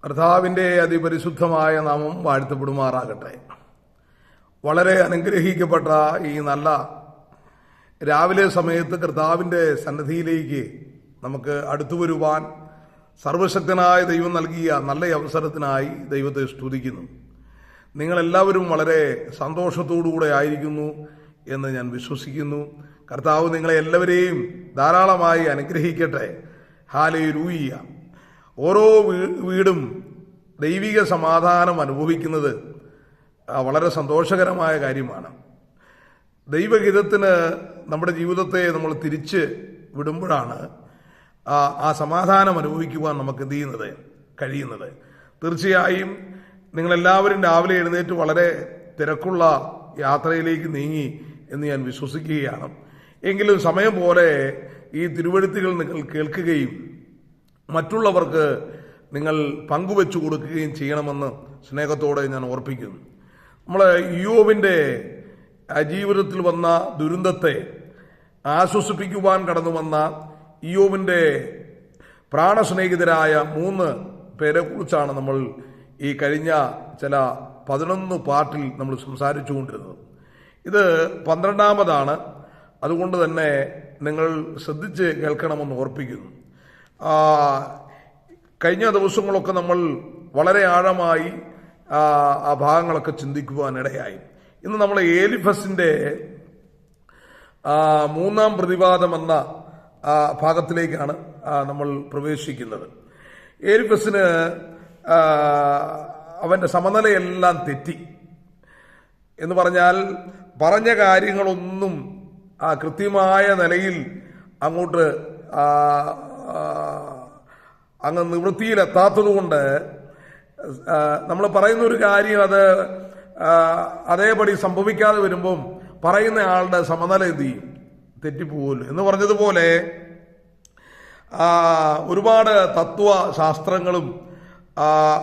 കർത്താവിൻ്റെ അതിപരിശുദ്ധമായ നാമം വാഴ്ത്തപ്പെടുമാറാകട്ടെ. വളരെ അനുഗ്രഹിക്കപ്പെട്ട ഈ നല്ല രാവിലെ സമയത്ത് കർത്താവിൻ്റെ സന്നിധിയിലേക്ക് നമുക്ക് അടുത്തു വരുവാൻ സർവശക്തനായ ദൈവം നൽകിയ നല്ല അവസരത്തിനായി ദൈവത്തെ സ്തുതിക്കുന്നു. നിങ്ങളെല്ലാവരും വളരെ സന്തോഷത്തോടുകൂടെ ആയിരിക്കുന്നു എന്ന് ഞാൻ വിശ്വസിക്കുന്നു. കർത്താവ് നിങ്ങളെ എല്ലാവരെയും ധാരാളമായി അനുഗ്രഹിക്കട്ടെ. ഹല്ലേലൂയ. ഓരോ വീടും ദൈവിക സമാധാനം അനുഭവിക്കുന്നത് വളരെ സന്തോഷകരമായ കാര്യമാണ്. ദൈവഹിതത്തിന് നമ്മുടെ ജീവിതത്തെ നമ്മൾ തിരിച്ച് വിടുമ്പോഴാണ് ആ സമാധാനം അനുഭവിക്കുവാൻ നമുക്ക് എന്ത് ചെയ്യുന്നത് കഴിയുന്നത്. തീർച്ചയായും നിങ്ങളെല്ലാവരും രാവിലെ എഴുന്നേറ്റ് വളരെ തിരക്കുള്ള യാത്രയിലേക്ക് നീങ്ങി എന്ന് ഞാൻ വിശ്വസിക്കുകയാണ്. എങ്കിലും സമയം പോലെ ഈ തിരുവെഴുത്തുകൾ നിങ്ങൾ കേൾക്കുകയും മറ്റുള്ളവർക്ക് നിങ്ങൾ പങ്കുവെച്ചു കൊടുക്കുകയും ചെയ്യണമെന്ന് സ്നേഹത്തോടെ ഞാൻ ഓർപ്പിക്കുന്നു. നമ്മൾ ഇയ്യോബിൻ്റെ ജീവിതത്തിൽ വന്ന ദുരന്തത്തെ ആശ്വസിപ്പിക്കുവാൻ കടന്നു വന്ന ഇയ്യോബിൻ്റെ പ്രാണസ്നേഹിതരായ 3 പേരെ കുറിച്ചാണ് നമ്മൾ ഈ കഴിഞ്ഞ ചില 11 പാർട്ടിൽ നമ്മൾ സംസാരിച്ചു കൊണ്ടിരുന്നത്. ഇത് 12ാമതാണ്. അതുകൊണ്ട് തന്നെ നിങ്ങൾ ശ്രദ്ധിച്ച് കേൾക്കണമെന്ന് ഓർപ്പിക്കുന്നു. കഴിഞ്ഞ ദിവസങ്ങളൊക്കെ നമ്മൾ വളരെ ആഴമായി ആ ഭാഗങ്ങളൊക്കെ ചിന്തിക്കുവാനിടയായി. ഇന്ന് നമ്മൾ ഏലിഫസിന്റെ 3ാം പ്രതിവാദം എന്ന ഭാഗത്തിലേക്കാണ് നമ്മൾ പ്രവേശിക്കുന്നത്. ഏലിഫസിന് അവന്റെ സമനിലയെല്ലാം തെറ്റി എന്ന് പറഞ്ഞാൽ പറഞ്ഞ കാര്യങ്ങളൊന്നും കൃത്യമായ നിലയിൽ അങ്ങോട്ട് അങ്ങ് നിവൃത്തിയിലെത്താത്തതുകൊണ്ട് നമ്മൾ പറയുന്ന ഒരു കാര്യം അത് അതേപടി സംഭവിക്കാതെ വരുമ്പം പറയുന്ന ആളുടെ സമനില എന്ത് ചെയ്യും, തെറ്റിപ്പോകുമല്ലോ. എന്ന് പറഞ്ഞതുപോലെ ഒരുപാട് തത്വശാസ്ത്രങ്ങളും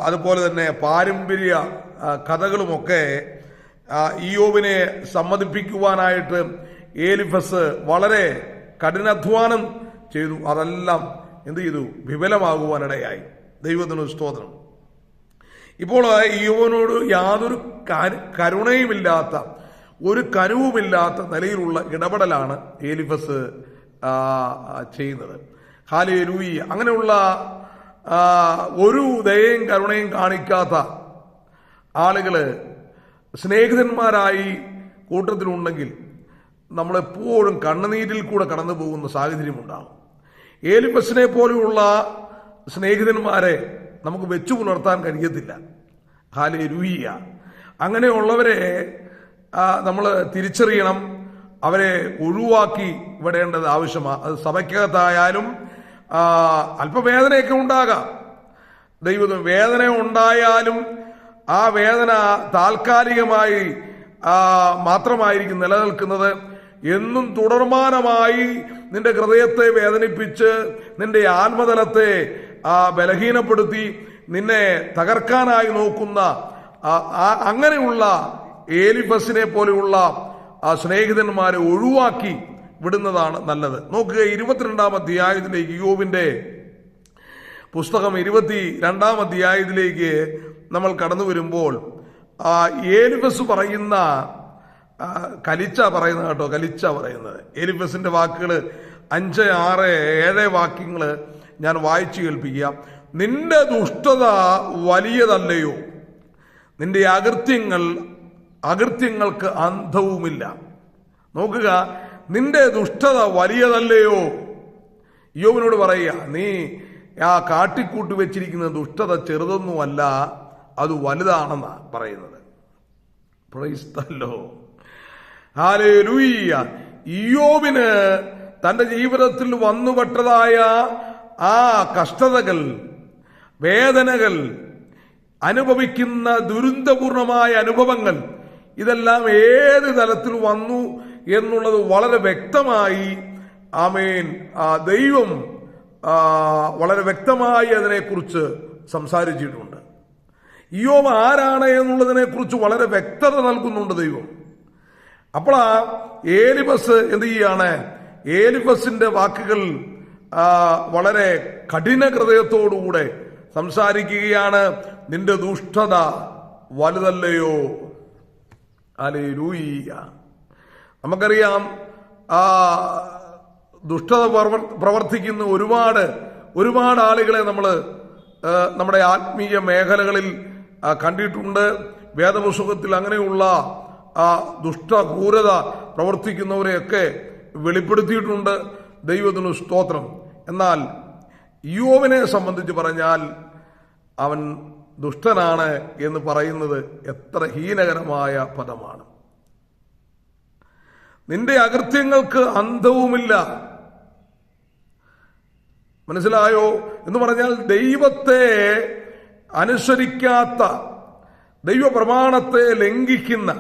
അതുപോലെ തന്നെ പാരമ്പര്യ കഥകളുമൊക്കെ ഇയ്യോബിനെ സമ്മതിപ്പിക്കുവാനായിട്ട് ഏലിഫസ് വളരെ കഠിനാധ്വാനം ചെയ്തു. അതെല്ലാം എന്ത് ചെയ്തു, വിഫലമാകുവാനിടയായി. ദൈവത്തിന് സ്തോത്രം. ഇപ്പോൾ ഇയ്യോബിനോട് യാതൊരു കരുണയുമില്ലാത്ത, ഒരു കനുവുമില്ലാത്ത നിലയിലുള്ള ഇടപെടലാണ് ഏലിഫസ് ചെയ്യുന്നത്. ഹല്ലേലൂയ. അങ്ങനെയുള്ള ഒരു ദയയും കരുണയും കാണിക്കാത്ത ആളുകള് സ്നേഹിതന്മാരായി കൂട്ടത്തിലുണ്ടെങ്കിൽ നമ്മളെപ്പോഴും കണ്ണുനീരിൽ കൂടെ കടന്നു പോകുന്ന സാഹചര്യമുണ്ടാകും. ഏലിഫസിനെ പോലെയുള്ള സ്നേഹിതന്മാരെ നമുക്ക് വെച്ചു പുലർത്താൻ കഴിയത്തില്ല. ഹല്ലേലൂയ. അങ്ങനെയുള്ളവരെ നമ്മൾ തിരിച്ചറിയണം, അവരെ ഒഴിവാക്കി വിടേണ്ടത് ആവശ്യമാണ്. അത് സഭയ്ക്കകത്തായാലും അല്പവേദനയൊക്കെ ഉണ്ടാകാം. ദൈവത്തിന് വേദന ഉണ്ടായാലും ആ വേദന താൽക്കാലികമായി മാത്രമായിരിക്കും നിലനിൽക്കുന്നത്. എന്നും തുടർമാനമായി നിന്റെ ഹൃദയത്തെ വേദനിപ്പിച്ച് നിന്റെ ആത്മതലത്തെ ബലഹീനപ്പെടുത്തി നിന്നെ തകർക്കാനായി നോക്കുന്ന അങ്ങനെയുള്ള ഏലിഫസിനെ പോലെയുള്ള സ്നേഹിതന്മാരെ ഒഴിവാക്കി വിടുന്നതാണ് നല്ലത്. നോക്കുക, 22ാം അധ്യായത്തിലേക്ക്, ഇയ്യോബിന്റെ പുസ്തകം 22ാം അധ്യായത്തിലേക്ക് നമ്മൾ കടന്നു വരുമ്പോൾ ഏലിഫസ് പറയുന്ന കലിച്ച പറയുന്നത് ഏലിഫസിന്റെ വാക്കുകൾ 5, 6, 7 വാക്യങ്ങൾ ഞാൻ വായിച്ചു കേൾപ്പിക്കുക. നിന്റെ ദുഷ്ടത വലിയതല്ലയോ, നിന്റെ അകൃത്യങ്ങൾക്ക് അന്തവുമില്ല. നോക്കുക, നിന്റെ ദുഷ്ടത വലിയതല്ലയോ. ഇയ്യോബിനോട് പറയുക, നീ കാട്ടിക്കൂട്ടി വെച്ചിരിക്കുന്ന ദുഷ്ടത ചെറുതൊന്നുമല്ല, അത് വലുതാണെന്നാ പറയുന്നത്. Praise the Lord. ഹല്ലേലൂയ. ഇയ്യോബിന് തന്റെ ജീവിതത്തിൽ വന്നുപെട്ടതായ ആ കഷ്ടതകൾ, വേദനകൾ, അനുഭവിക്കുന്ന ദുരന്തപൂർണമായ അനുഭവങ്ങൾ, ഇതെല്ലാം ഏത് തലത്തിൽ വന്നു എന്നുള്ളത് വളരെ വ്യക്തമായി ദൈവം വളരെ വ്യക്തമായി അതിനെക്കുറിച്ച് സംസാരിച്ചിട്ടുണ്ട്. ഇയ്യോബ് ആരാണ് എന്നുള്ളതിനെ കുറിച്ച് വളരെ വ്യക്തത നൽകുന്നുണ്ട് ദൈവം. അപ്പോൾ ഏലിഫസ് എന്ത് ചെയ്യാണ്, ഏലിഫസിന്റെ വാക്കുകൾ വളരെ കഠിന ഹൃദയത്തോടുകൂടെ സംസാരിക്കുകയാണ്, നിന്റെ ദുഷ്ടത വലുതല്ലയോ. ഹല്ലേലൂയ. നമുക്കറിയാം, ആ ദുഷ്ടത പ്രവർത്തിക്കുന്ന ഒരുപാട് ആളുകളെ നമ്മൾ നമ്മുടെ ആത്മീയ മേഖലകളിൽ കണ്ടിട്ടുണ്ട്. വേദപുസ്തകത്തിൽ അങ്ങനെയുള്ള ദുഷ്ടക്രൂരത പ്രവർത്തിക്കുന്നവരെയൊക്കെ വെളിപ്പെടുത്തിയിട്ടുണ്ട്. ദൈവത്തിന് സ്തോത്രം. എന്നാൽ യോബിനെ സംബന്ധിച്ച് പറഞ്ഞാൽ അവൻ ദുഷ്ടനാണ് എന്ന് പറയുന്നത് എത്ര ഹീനകരമായ പദമാണ്. നിന്റെ അകൃത്യങ്ങൾക്ക് അന്തവുമില്ല. മനസ്സിലായോ എന്ന് പറഞ്ഞാൽ ദൈവത്തെ അനുസരിക്കാത്ത, ദൈവപ്രമാണത്തെ ലംഘിക്കുന്ന,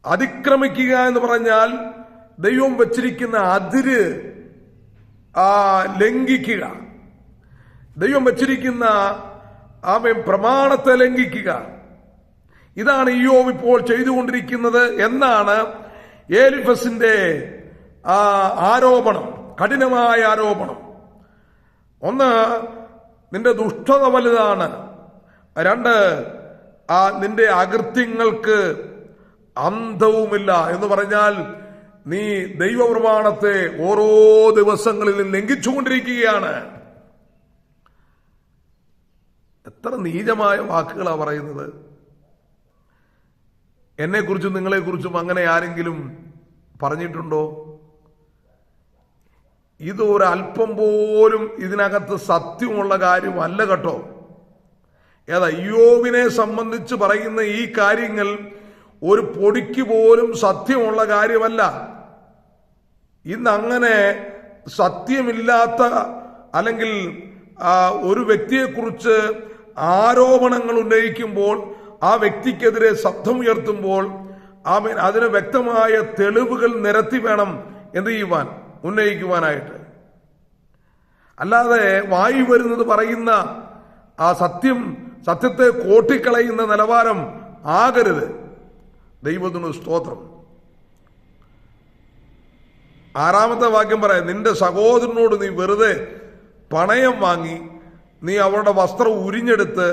അതിക്രമിക്കുക എന്ന് പറഞ്ഞാൽ ദൈവം വച്ചിരിക്കുന്ന അതിര് ലംഘിക്കുക, ദൈവം വച്ചിരിക്കുന്ന പ്രമാണത്തെ ലംഘിക്കുക. ഇതാണ് ഇയ്യോബ് ഇപ്പോൾ ചെയ്തുകൊണ്ടിരിക്കുന്നത് എന്നാണ് എലീഫസിന്റെ ആരോപണം, കഠിനമായ ആരോപണം. ഒന്ന്, നിന്റെ ദുഷ്ടത വലുതാണ്. രണ്ട്, നിന്റെ അകൃത്യങ്ങൾക്ക് അന്തവുമില്ല എന്ന് പറഞ്ഞാൽ നീ ദൈവപ്രമാണത്തെ ഓരോ ദിവസങ്ങളിലും ലംഘിച്ചുകൊണ്ടിരിക്കുകയാണ്. എത്ര നീചമായ വാക്കുകളാണ് പറയുന്നത്. എന്നെക്കുറിച്ചും നിങ്ങളെക്കുറിച്ചും അങ്ങനെ ആരെങ്കിലും പറഞ്ഞിട്ടുണ്ടോ? ഇത് ഒരല്പം പോലും ഇതിനകത്ത് സത്യമുള്ള കാര്യമല്ല കേട്ടോ. ഇയ്യോബിനെ സംബന്ധിച്ച് പറയുന്ന ഈ കാര്യങ്ങൾ ഒരു പൊടിക്ക് പോലും സത്യമുള്ള കാര്യമല്ല. ഇന്ന് അങ്ങനെ സത്യമില്ലാത്ത അല്ലെങ്കിൽ ഒരു വ്യക്തിയെക്കുറിച്ച് ആരോപണങ്ങൾ ഉന്നയിക്കുമ്പോൾ, ആ വ്യക്തിക്കെതിരെ ശബ്ദമുയർത്തുമ്പോൾ അതിന് വ്യക്തമായ തെളിവുകൾ നിരത്തി വേണം എന്ത് ചെയ്യുവാൻ, ഉന്നയിക്കുവാനായിട്ട്. അല്ലാതെ വായി വരുന്നത് പറയുന്ന സത്യത്തെ കോട്ടിക്കളയുന്ന നിലവാരം ആകരുത്. ദൈവത്തിന് സ്തോത്രം. 6-ാമത്തെ വാക്യം പറയാം, നിന്റെ സഹോദരനോട് നീ വെറുതെ പണയം വാങ്ങി നീ അവരുടെ വസ്ത്രം ഉരിഞ്ഞെടുത്ത്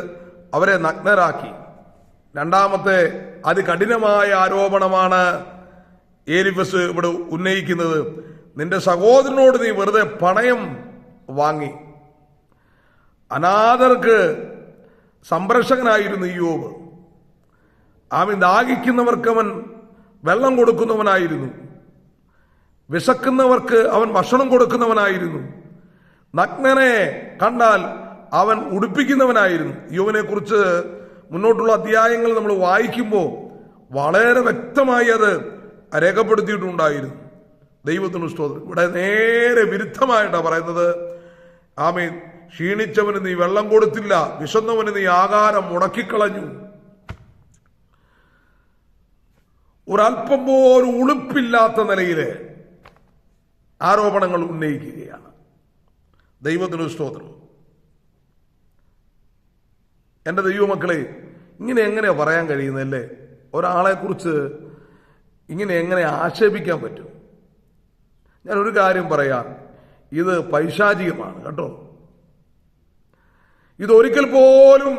അവരെ നഗ്നരാക്കി. 2-ാമത്തെ അതികഠിനമായ ആരോപണമാണ് എലീഫസ് ഇവിടെ ഉന്നയിക്കുന്നത്. നിന്റെ സഹോദരനോട് നീ വെറുതെ പണയം വാങ്ങി. അനാഥർക്ക് സംരക്ഷകനായിരുന്നു ഇയ്യോബ്. അവൻ ദാഹിക്കുന്നവർക്ക് അവൻ വെള്ളം കൊടുക്കുന്നവനായിരുന്നു. വിശക്കുന്നവർക്ക് അവൻ ഭക്ഷണം കൊടുക്കുന്നവനായിരുന്നു. നഗ്നനെ കണ്ടാൽ അവൻ ഉടുപ്പിക്കുന്നവനായിരുന്നു. ഇയ്യോബിനെ കുറിച്ച് മുന്നോട്ടുള്ള അധ്യായങ്ങൾ നമ്മൾ വായിക്കുമ്പോൾ വളരെ വ്യക്തമായി അത് രേഖപ്പെടുത്തിയിട്ടുണ്ടായിരുന്നു. ദൈവത്തിന് സ്തോത്രം. ഇവിടെ നേരെ വിരുദ്ധമായിട്ടാണ് പറയുന്നത്. ആമേൻ. ക്ഷീണിച്ചവന് നീ വെള്ളം കൊടുത്തില്ല, വിശന്നവന് നീ ആഹാരം മുടക്കിക്കളഞ്ഞു. ഒരല്പം പോലും ഉളുപ്പില്ലാത്ത നിലയിലെ ആരോപണങ്ങൾ ഉന്നയിക്കുകയാണ്. ദൈവത്തിന് സ്തോത്രം. എൻ്റെ ദൈവമക്കളെ, ഇങ്ങനെ എങ്ങനെയാ പറയാൻ കഴിയുന്നല്ലേ? ഒരാളെ കുറിച്ച് ഇങ്ങനെ എങ്ങനെ ആക്ഷേപിക്കാൻ പറ്റും? ഞാൻ ഒരു കാര്യം പറയാം, ഇത് പൈശാചികമാണ് കേട്ടോ. ഇതൊരിക്കൽ പോലും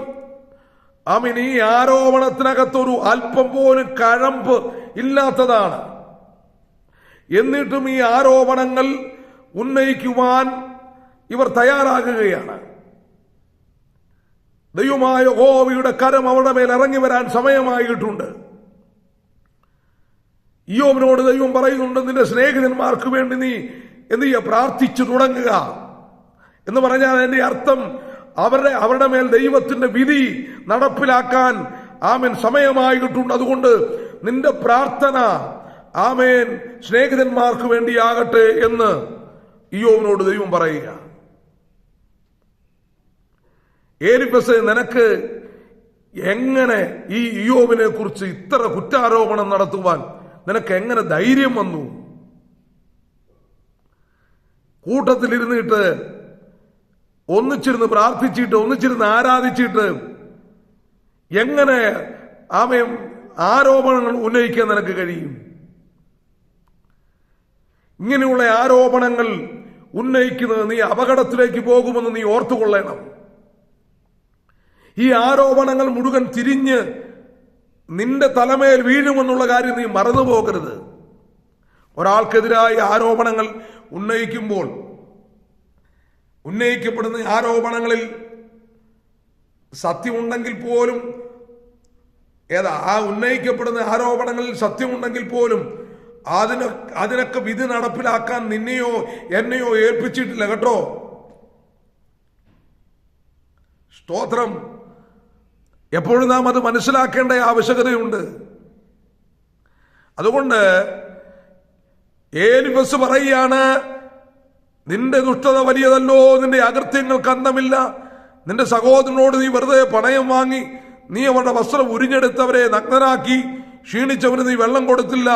ഈ ആരോപണത്തിനകത്തൊരു അല്പം പോലും കഴമ്പ് ഇല്ലാത്തതാണ്. എന്നിട്ടും ഈ ആരോപണങ്ങൾ ഉന്നയിക്കുവാൻ ഇവർ തയ്യാറാകുകയാണ്. ദൈവമായ യഹോവയുടെ കരം അവരുടെ മേൽ ഇറങ്ങി വരാൻ സമയമായിട്ടുണ്ട്. ഇയ്യോബിനോട് ദൈവം പറയുന്നുണ്ട്, നിന്റെ സ്നേഹിതന്മാർക്ക് വേണ്ടി നീ എന്ത് ചെയ്യുക, പ്രാർത്ഥിച്ചു തുടങ്ങുക എന്ന് പറഞ്ഞാൽ അതിന്റെ അർത്ഥം അവരുടെ മേൽ ദൈവത്തിന്റെ വിധി നടപ്പിലാക്കാൻ സമയമായിട്ടുണ്ട്. അതുകൊണ്ട് നിന്റെ പ്രാർത്ഥന സ്നേഹിതന്മാർക്ക് വേണ്ടിയാകട്ടെ എന്ന് ഇയ്യോബിനോട് ദൈവം പറയുക. എലീഫസേ, നിനക്ക് എങ്ങനെ ഈ ഇയ്യോബിനെ കുറിച്ച് ഇത്ര കുറ്റാരോപണം നടത്തുവാൻ നിനക്ക് എങ്ങനെ ധൈര്യം വന്നു? കൂട്ടത്തിലിരുന്നിട്ട് ഒന്നിച്ചിരുന്ന് പ്രാർത്ഥിച്ചിട്ട് ഒന്നിച്ചിരുന്ന് ആരാധിച്ചിട്ട് എങ്ങനെ ആരോപണങ്ങൾ ഉന്നയിക്കാൻ നിനക്ക് കഴിയും? ഇങ്ങനെയുള്ള ആരോപണങ്ങൾ ഉന്നയിക്കുന്നത് നീ അപകടത്തിലേക്ക് പോകുമെന്ന് നീ ഓർത്തുകൊള്ളണം. ഈ ആരോപണങ്ങൾ മുഴുവൻ തിരിഞ്ഞ് നിന്റെ തലമേൽ വീഴുമെന്നുള്ള കാര്യം നീ മറന്നു പോകരുത്. ഒരാൾക്കെതിരായി ആരോപണങ്ങൾ ഉന്നയിക്കപ്പെടുന്ന ആരോപണങ്ങളിൽ സത്യമുണ്ടെങ്കിൽ പോലും ആ ഉന്നയിക്കപ്പെടുന്ന ആരോപണങ്ങളിൽ സത്യമുണ്ടെങ്കിൽ പോലും അതിനൊക്കെ വിധി നടപ്പിലാക്കാൻ നിന്നെയോ എന്നെയോ ഏൽപ്പിച്ചിട്ടില്ല കേട്ടോ. സ്തോത്രം. എപ്പോഴും നാം അത് മനസ്സിലാക്കേണ്ട ആവശ്യകതയുണ്ട്. അതുകൊണ്ട് എലീഫസ് പറയുകയാണ്, നിന്റെ ദുഷ്ടത വലിയതല്ലോ, നിന്റെ അകൃത്യങ്ങൾക്ക് അന്തമില്ല. നിന്റെ സഹോദരനോട് നീ വെറുതെ പണയം വാങ്ങി, നീ അവരുടെ വസ്ത്രം ഉരിഞ്ഞെടുത്തവരെ നഗ്നരാക്കി, ക്ഷീണിച്ചവന് നീ വെള്ളം കൊടുത്തില്ല,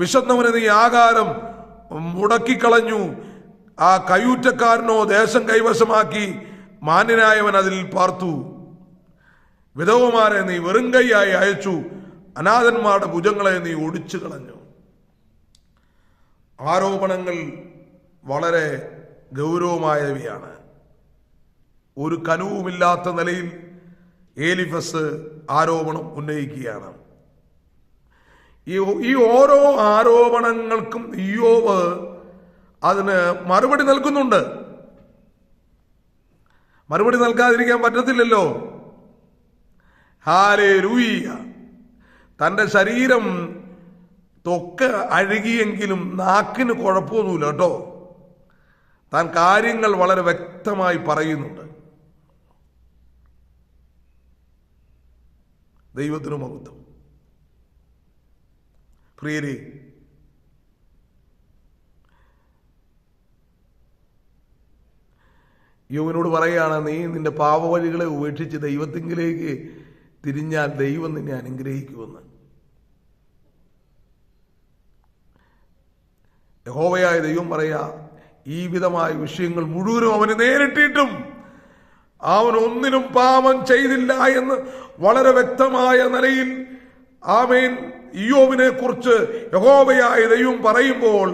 വിശന്നവന് നീ ആഹാരം മുടക്കിക്കളഞ്ഞു. ആ കയ്യൂറ്റക്കാരനോ ദേശം കൈവശമാക്കി, മാന്യനായവൻ അതിൽ പാർത്തു. വിധവമാരെ നീ വെറും കൈയായി അയച്ചു, അനാഥന്മാരുടെ ഭുജങ്ങളെ നീ ഒടിച്ചു കളഞ്ഞു. ആരോപണങ്ങൾ വളരെ ഗൗരവമായവയാണ്. ഒരു കനുവുമില്ലാത്ത നിലയിൽ എലീഫസ് ആരോപണം ഉന്നയിക്കുകയാണ്. ഈ ഓരോ ആരോപണങ്ങൾക്കും ഇയ്യോബ് അതിന് മറുപടി നൽകുന്നുണ്ട്. മറുപടി നൽകാതിരിക്കാൻ പറ്റത്തില്ലല്ലോ. ഹല്ലേലൂയ. തൻ്റെ ശരീരം തൊക്ക് അഴുകിയെങ്കിലും നാക്കിന് കുഴപ്പമൊന്നുമില്ല കേട്ടോ. താൻ കാര്യങ്ങൾ വളരെ വ്യക്തമായി പറയുന്നുണ്ട്. ദൈവത്തിന് മഹത്വം. പ്രിയരെ, യോബിനോട് പറയുകയാണ്, നീ നിന്റെ പാപവഴികളെ ഉപേക്ഷിച്ച് ദൈവത്തിങ്കിലേക്ക് തിരിഞ്ഞാൽ ദൈവം നിന്നെ അനുഗ്രഹിക്കുമെന്ന്. യഹോവയായ ദൈവം പറയാ, ഈ വിധമായ വിഷയങ്ങൾ മുഴുവനും അവന് നേരിട്ടിട്ടും അവൻ ഒന്നിനും പാപം ചെയ്തില്ല എന്ന് വളരെ വ്യക്തമായ നിലയിൽ ആമേൻ ഇയ്യോബിനെ കുറിച്ച് യഹോവയായ ദൈവം പറയുമ്പോൾ,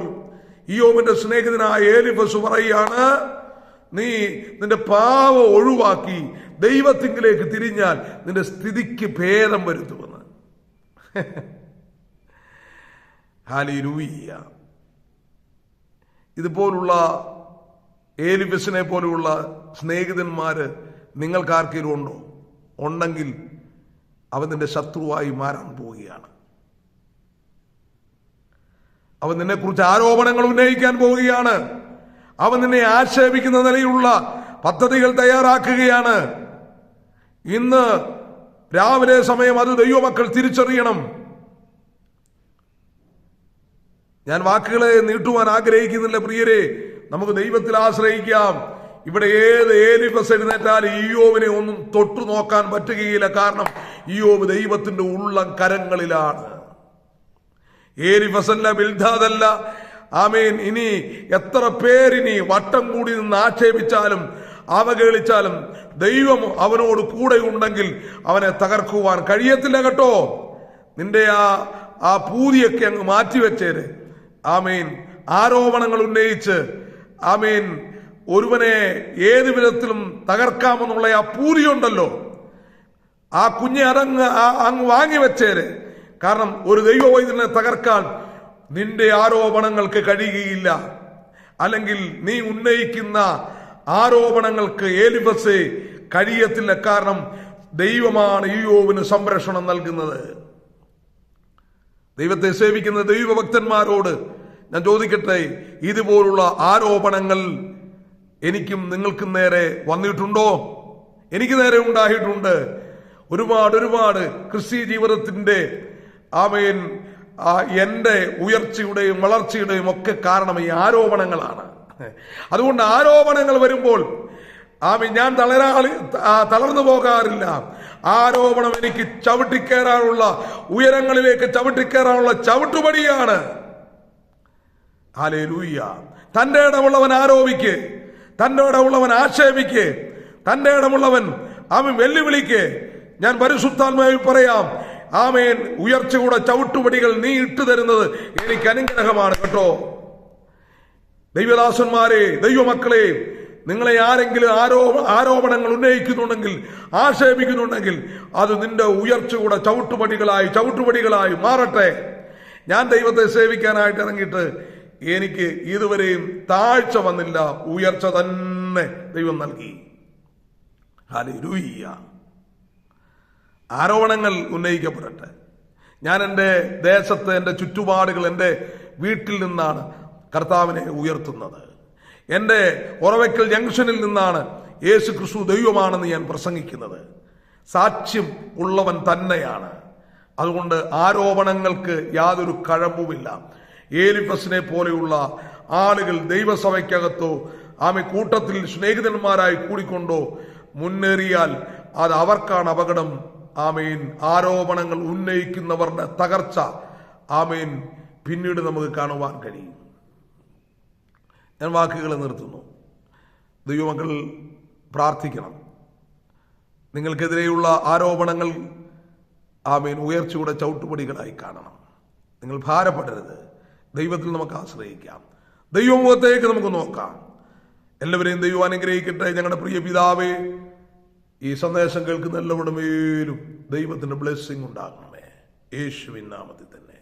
ഇയ്യോബിന്റെ സ്നേഹിതനായ എലീഫസ് പറയാണ്, നീ നിന്റെ പാവം ഒഴിവാക്കി ദൈവത്തിങ്കിലേക്ക് തിരിഞ്ഞാൽ നിന്റെ സ്ഥിതിക്ക് ഭേദം വരുത്തുമെന്ന്. ഹല്ലേലൂയ. ഇതുപോലുള്ള എലീഫസിനെ പോലെയുള്ള സ്നേഹിതന്മാര് നിങ്ങൾക്കാർക്കെങ്കിലും ഉണ്ടോ? ഉണ്ടെങ്കിൽ അവൻ നിന്റെ ശത്രുവായി മാറാൻ പോവുകയാണ്. അവൻ നിന്നെക്കുറിച്ച് ആരോപണങ്ങൾ ഉന്നയിക്കാൻ പോവുകയാണ്. അവൻ നിന്നെ ആക്ഷേപിക്കുന്ന നിലയിലുള്ള പദ്ധതികൾ തയ്യാറാക്കുകയാണ്. ഇന്ന് രാവിലെ സമയം അത് ദൈവമക്കൾ തിരിച്ചറിയണം. ഞാൻ വാക്കുകളെ നീട്ടുവാൻ ആഗ്രഹിക്കുന്നില്ല പ്രിയരെ. നമുക്ക് ദൈവത്തിൽ ആശ്രയിക്കാം. ഇവിടെ ഏത് എലീഫസ് എഴുന്നേറ്റാൽ ഇയ്യോബിനെ ഒന്നും തൊട്ടു നോക്കാൻ പറ്റുകയില്ല. കാരണം ഇയ്യോബ് ദൈവത്തിന്റെ ഉള്ളം കരങ്ങളിലാണ്. എലീഫസ് അല്ല, ബിൽദാദല്ല. ആമേൻ. ഇനി എത്ര പേരിനി വട്ടം കൂടി നിന്ന് ആക്ഷേപിച്ചാലും അവഗണിച്ചാലും ദൈവം അവനോട് കൂടെ ഉണ്ടെങ്കിൽ അവനെ തകർക്കുവാൻ കഴിയത്തില്ല കേട്ടോ. നിന്റെ ആ പൂതിയൊക്കെ അങ്ങ് മാറ്റിവെച്ചേര്. ആമേൻ. ആരോപണങ്ങൾ ഉന്നയിച്ച് ആമേൻ ഒരുവനെ ഏത് വിധത്തിലും തകർക്കാമെന്നുള്ള ആ പൂതിയുണ്ടല്ലോ, ആ കുഞ്ഞെ അങ്ങ് വാങ്ങിവെച്ചേര്. കാരണം ഒരു ദൈവവൈദ്യനെ തകർക്കാൻ നിന്റെ ആരോപണങ്ങൾക്ക് കഴിയുകയില്ല. അല്ലെങ്കിൽ നീ ഉന്നയിക്കുന്ന ആരോപണങ്ങൾക്ക് എലീഫസ് കഴിയത്തില്ല. കാരണം ദൈവമാണ് ഇയ്യോബിന് സംരക്ഷണം നൽകുന്നത്. ദൈവത്തെ സേവിക്കുന്ന ദൈവഭക്തന്മാരോട് ഞാൻ ചോദിക്കട്ടെ, ഇതുപോലുള്ള ആരോപണങ്ങൾ എനിക്കും നിങ്ങൾക്കും നേരെ വന്നിട്ടുണ്ടോ? എനിക്ക് നേരെ ഉണ്ടായിട്ടുണ്ട്. ഒരുപാട് ക്രിസ്തീയ ജീവിതത്തിന്റെ ആമേൻ എൻ്റെ ഉയർച്ചയുടെയും വളർച്ചയുടെയും ഒക്കെ കാരണം ഈ ആരോപണങ്ങളാണ്. അതുകൊണ്ട് ആരോപണങ്ങൾ വരുമ്പോൾ ഞാൻ തളർന്നു പോകാറില്ല. ആരോപണം എനിക്ക് ചവിട്ടിക്കയറാനുള്ള, ഉയരങ്ങളിലേക്ക് ചവിട്ടിക്കയറാനുള്ള ചവിട്ടുപടിയാണ്. ഹല്ലേലൂയ. തന്റെ ഇടമുള്ളവൻ ആരോപിക്ക്, തന്റെ ഇടമുള്ളവൻ ആക്ഷേപിക്ക്, തന്റെ ഇടമുള്ളവൻ അവൻ വെല്ലുവിളിക്ക്. ഞാൻ പരിശുദ്ധാത്മാവിൽ പറയാം, ആമേൻ, ഉയർച്ചയുടെ ചവിട്ടുപടികൾ നീ ഇട്ടു തരുന്നത് എനിക്ക് അനുഗ്രഹമാണ് കേട്ടോ. ദൈവദാസന്മാരെ, ദൈവമക്കളെ, നിങ്ങളെ ആരെങ്കിലും ആരോപണങ്ങൾ ഉന്നയിക്കുന്നുണ്ടെങ്കിൽ, ആക്ഷേപിക്കുന്നുണ്ടെങ്കിൽ, അത് നിന്റെ ഉയർച്ചയുടെ ചവിട്ടുപടികളായി മാറട്ടെ. ഞാൻ ദൈവത്തെ സേവിക്കാനായിട്ട് ഇറങ്ങിയിട്ട് എനിക്ക് ഇതുവരെയും താഴ്ച വന്നില്ല, ഉയർച്ച തന്നെ ദൈവം നൽകി. ഹല്ലേലൂയ. ആരോപണങ്ങൾ ഉന്നയിക്കപ്പെടട്ടെ. ഞാൻ എൻ്റെ ദേശത്ത്, എൻ്റെ ചുറ്റുപാടുകൾ, എൻ്റെ വീട്ടിൽ നിന്നാണ് കർത്താവിനെ ഉയർത്തുന്നത്. എൻ്റെ ഉറവയ്ക്കൽ ജംഗ്ഷനിൽ നിന്നാണ് യേശു ക്രിസ്തു ദൈവമാണെന്ന് ഞാൻ പ്രസംഗിക്കുന്നത്. സാക്ഷ്യം ഉള്ളവൻ തന്നെയാണ്. അതുകൊണ്ട് ആരോപണങ്ങൾക്ക് യാതൊരു കഴമ്പുമില്ല. ഏലിഫസിനെ പോലെയുള്ള ആളുകൾ ദൈവസഭയ്ക്കകത്തോ കൂട്ടത്തിൽ സ്നേഹിതന്മാരായി കൂടിക്കൊണ്ടോ മുന്നേറിയാൽ അത് അവർക്കാണ് അപകടം. ആരോപണങ്ങൾ ഉന്നയിക്കുന്നവരുടെ തകർച്ച പിന്നീട് നമുക്ക് കാണുവാൻ കഴിയും. ഞാൻ വാക്കുകൾ നിർത്തുന്നു. ദൈവമക്കൾ പ്രാർത്ഥിക്കണം. നിങ്ങൾക്കെതിരെയുള്ള ആരോപണങ്ങൾ ഉയർച്ചയുടെ ചവിട്ടുപടികളായി കാണണം. നിങ്ങൾ ഭാരപ്പെടരുത്. ദൈവത്തിൽ നമുക്ക് ആശ്രയിക്കാം. ദൈവമുഖത്തേക്ക് നമുക്ക് നോക്കാം. എല്ലാവരെയും ദൈവം അനുഗ്രഹിക്കട്ടെ. ഞങ്ങളുടെ പ്രിയ പിതാവേ, ഈ സന്ദേശം കേൾക്കുന്ന എല്ലാവരുടെ മേലും ദൈവത്തിന്റെ ബ്ലെസ്സിങ് ഉണ്ടാകണമേ. യേശുവിൻ നാമത്തിൽ തന്നെ.